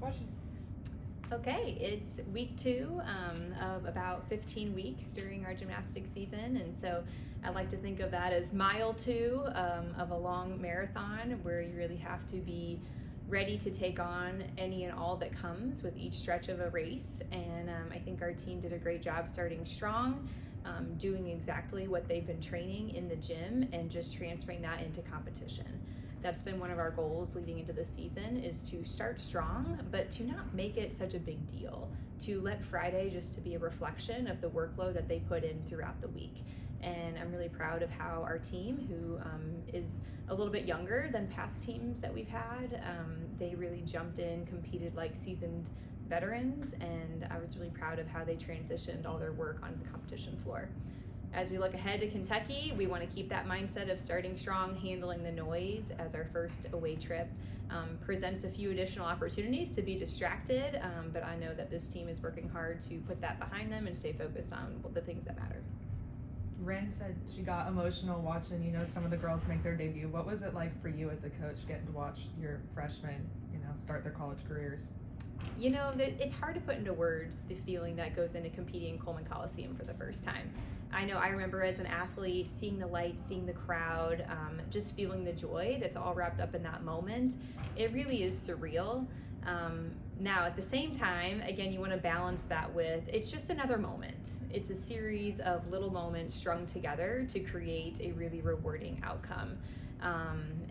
question. Okay, it's week 2 of about 15 weeks during our gymnastics season, and so I like to think of that as mile 2 of a long marathon where you really have to be ready to take on any and all that comes with each stretch of a race. And I think our team did a great job starting strong, doing exactly what they've been training in the gym and just transferring that into competition. That's been one of our goals leading into this season, is to start strong, but to not make it such a big deal, to let Friday just to be a reflection of the workload that they put in throughout the week. And I'm really proud of how our team, who is a little bit younger than past teams that we've had, they really jumped in, competed like seasoned veterans, and I was really proud of how they transitioned all their work onto the competition floor. As we look ahead to Kentucky, we want to keep that mindset of starting strong, handling the noise, as our first away trip presents a few additional opportunities to be distracted, but I know that this team is working hard to put that behind them and stay focused on the things that matter. Ren said she got emotional watching, some of the girls make their debut. What was it like for you as a coach getting to watch your freshmen, start their college careers? It's hard to put into words the feeling that goes into competing in Coleman Coliseum for the first time. I remember as an athlete seeing the lights, seeing the crowd, just feeling the joy that's all wrapped up in that moment. It really is surreal. Now, at the same time, again, you want to balance that with, it's just another moment. It's a series of little moments strung together to create a really rewarding outcome.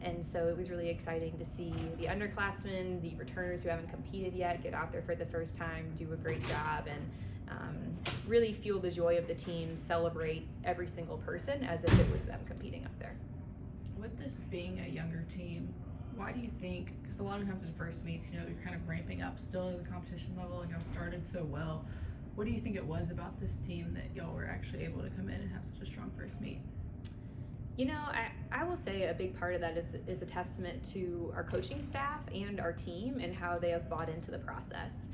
And so it was really exciting to see the underclassmen, the returners who haven't competed yet, get out there for the first time, do a great job, and really feel the joy of the team, celebrate every single person as if it was them competing up there. With this being a younger team, why do you think, because a lot of times in first meets, you're kind of ramping up still at the competition level and y'all started so well. What do you think it was about this team that y'all were actually able to come in and have such a strong first meet? I will say a big part of that is a testament to our coaching staff and our team and how they have bought into the process.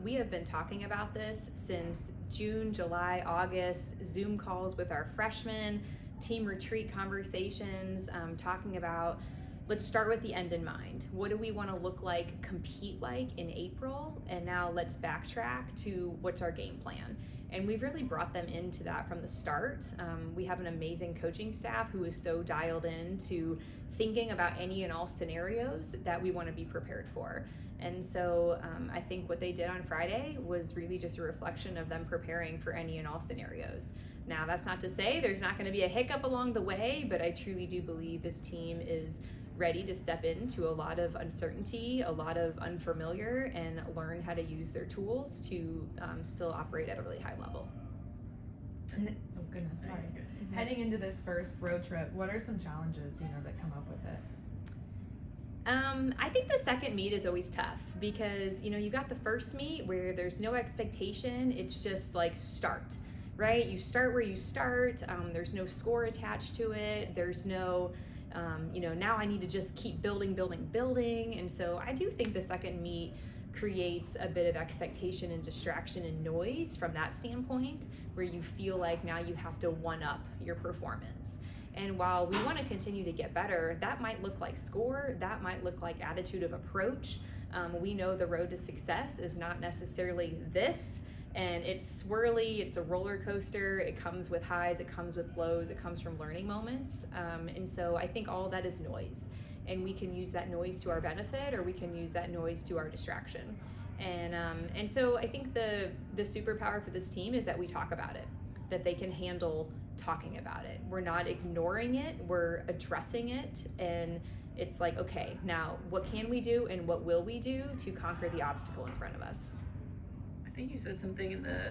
We have been talking about this since June, July, August, Zoom calls with our freshmen, team retreat conversations, talking about, let's start with the end in mind. What do we want to look like, compete like in April? And now let's backtrack to what's our game plan. And we've really brought them into that from the start. We have an amazing coaching staff who is so dialed in to thinking about any and all scenarios that we want to be prepared for. And so I think what they did on Friday was really just a reflection of them preparing for any and all scenarios. Now, that's not to say there's not going to be a hiccup along the way, but I truly do believe this team is ready to step into a lot of uncertainty, a lot of unfamiliar, and learn how to use their tools to still operate at a really high level. And oh goodness, sorry. Mm-hmm. Heading into this first road trip, what are some challenges, that come up with it? I think the second meet is always tough because, you got the first meet where there's no expectation. It's just like start, right? You start where you start. There's no score attached to it. There's no, now I need to just keep building. And so I do think the second meet creates a bit of expectation and distraction and noise from that standpoint, where you feel like now you have to one up your performance. And while we want to continue to get better, that might look like score, that might look like attitude of approach. We know the road to success is not necessarily this, and it's swirly, it's a roller coaster, it comes with highs, it comes with lows, it comes from learning moments. And so I think all of that is noise, and we can use that noise to our benefit, or we can use that noise to our distraction. And so I think the superpower for this team is that we talk about it, that they can handle talking about it. We're not ignoring it, we're addressing it, and it's like, okay, now what can we do and what will we do to conquer the obstacle in front of us? I think you said something in the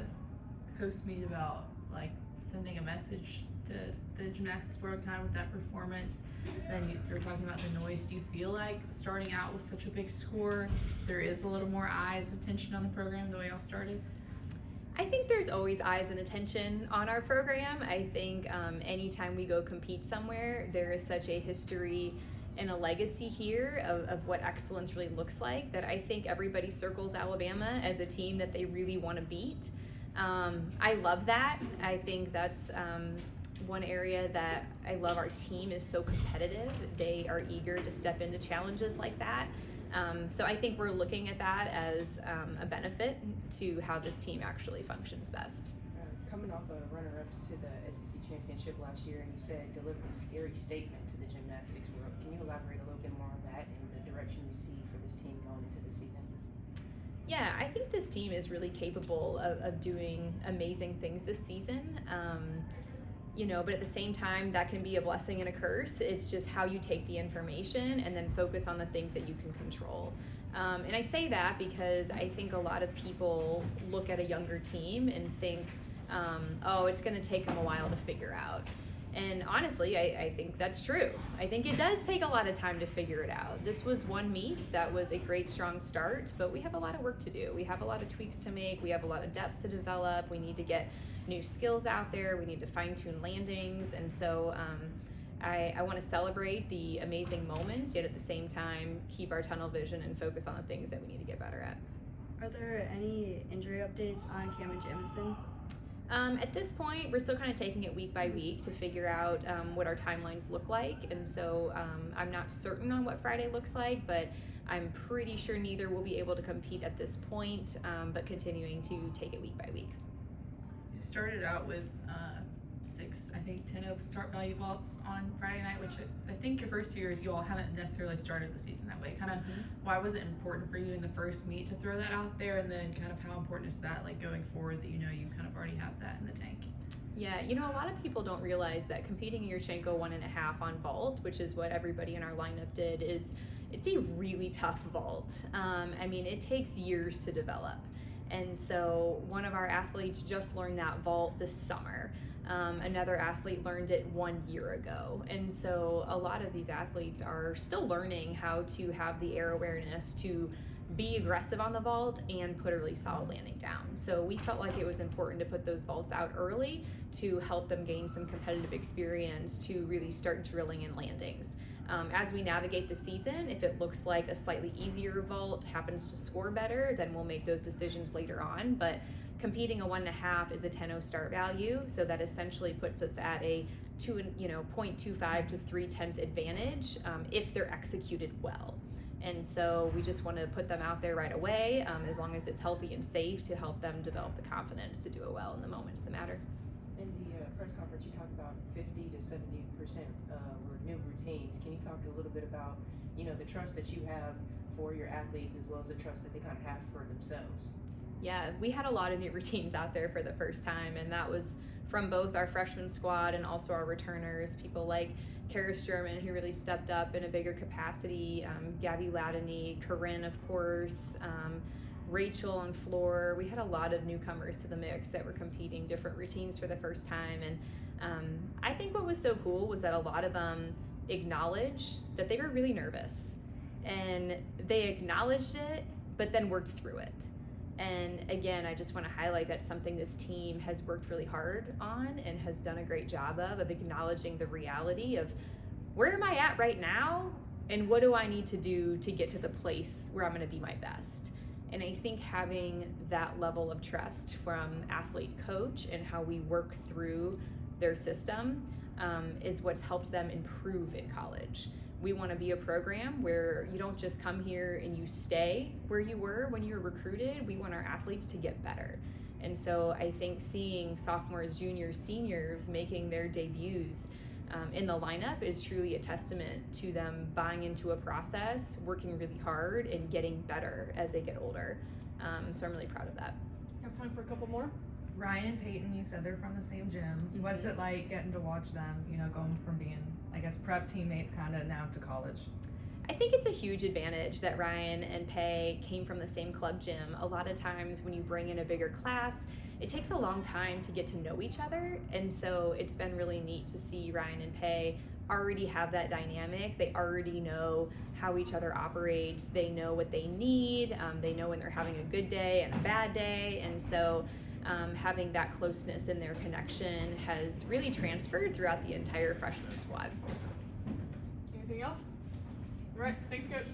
post meet about like sending a message to the gymnastics world kind of with that performance. Then you were talking about the noise. Do you feel like starting out with such a big score, there is a little more eyes, attention on the program the way y'all started? I think there's always eyes and attention on our program. I think anytime we go compete somewhere, there is such a history and a legacy here of what excellence really looks like, that I think everybody circles Alabama as a team that they really want to beat. I love that. I think that's one area that I love. Our team is so competitive. They are eager to step into challenges like that. So I think we're looking at that as a benefit to how this team actually functions best. Coming off of runner-ups to the SEC championship last year, and you said delivered a scary statement to the gymnastics world. Can you elaborate a little bit more on that and the direction you see for this team going into the season? Yeah, I think this team is really capable of doing amazing things this season. But at the same time, that can be a blessing and a curse. It's just how you take the information and then focus on the things that you can control. And I say that because I think a lot of people look at a younger team and think, it's going to take them a while to figure out. And honestly, I think that's true. I think it does take a lot of time to figure it out. This was one meet that was a great, strong start, but we have a lot of work to do. We have a lot of tweaks to make. We have a lot of depth to develop. We need to get new skills out there. We need to fine-tune landings. And so I want to celebrate the amazing moments, yet at the same time, keep our tunnel vision and focus on the things that we need to get better at. Are there any injury updates on Cameron Jamison? At this point, we're still kind of taking it week by week to figure out what our timelines look like. And so I'm not certain on what Friday looks like, but I'm pretty sure neither will be able to compete at this point, but continuing to take it week by week. You started out with 10 of start value vaults on Friday night, which I think your first years you all haven't necessarily started the season that way. Kind of why was it important for you in the first meet to throw that out there, and then kind of how important is that like going forward that you kind of already have that in the tank? Yeah, a lot of people don't realize that competing Yurchenko 1.5 on vault, which is what everybody in our lineup did, it's a really tough vault. It takes years to develop. And so one of our athletes just learned that vault this summer. Another athlete learned it 1 year ago. And so a lot of these athletes are still learning how to have the air awareness to be aggressive on the vault and put a really solid landing down. So we felt like it was important to put those vaults out early to help them gain some competitive experience to really start drilling in landings. As we navigate the season, if it looks like a slightly easier vault happens to score better, then we'll make those decisions later on. But competing a 1.5 is a 10-0 start value, so that essentially puts us at a 0.25 to 0.3 advantage if they're executed well. And so we just want to put them out there right away, as long as it's healthy and safe, to help them develop the confidence to do it well in the moments that matter. In the press conference, you talked about 50 to 70% were new routines. Can you talk a little bit about, the trust that you have for your athletes as well as the trust that they kind of have for themselves? Yeah, we had a lot of new routines out there for the first time, and that was from both our freshman squad and also our returners, people like Karis German, who really stepped up in a bigger capacity, Gabby Ladany, Corinne, of course, Rachel on floor. We had a lot of newcomers to the mix that were competing different routines for the first time. And I think what was so cool was that a lot of them acknowledged that they were really nervous. And they acknowledged it, but then worked through it. And again, I just want to highlight that's something this team has worked really hard on and has done a great job of acknowledging the reality of where am I at right now and what do I need to do to get to the place where I'm going to be my best. And I think having that level of trust from athlete coach and how we work through their system is what's helped them improve in college. We want to be a program where you don't just come here and you stay where you were when you were recruited. We want our athletes to get better. And so I think seeing sophomores, juniors, seniors making their debuts in the lineup is truly a testament to them buying into a process, working really hard, and getting better as they get older. So I'm really proud of that. You have time for a couple more? Ryan and Peyton, you said they're from the same gym. Mm-hmm. What's it like getting to watch them, going from being, prep teammates kind of now to college? I think it's a huge advantage that Ryan and Pei came from the same club gym. A lot of times when you bring in a bigger class, it takes a long time to get to know each other. And so it's been really neat to see Ryan and Pei already have that dynamic. They already know how each other operates. They know what they need. They know when they're having a good day and a bad day. And so having that closeness in their connection has really transferred throughout the entire freshman squad. Anything else? All right, thanks, Coach.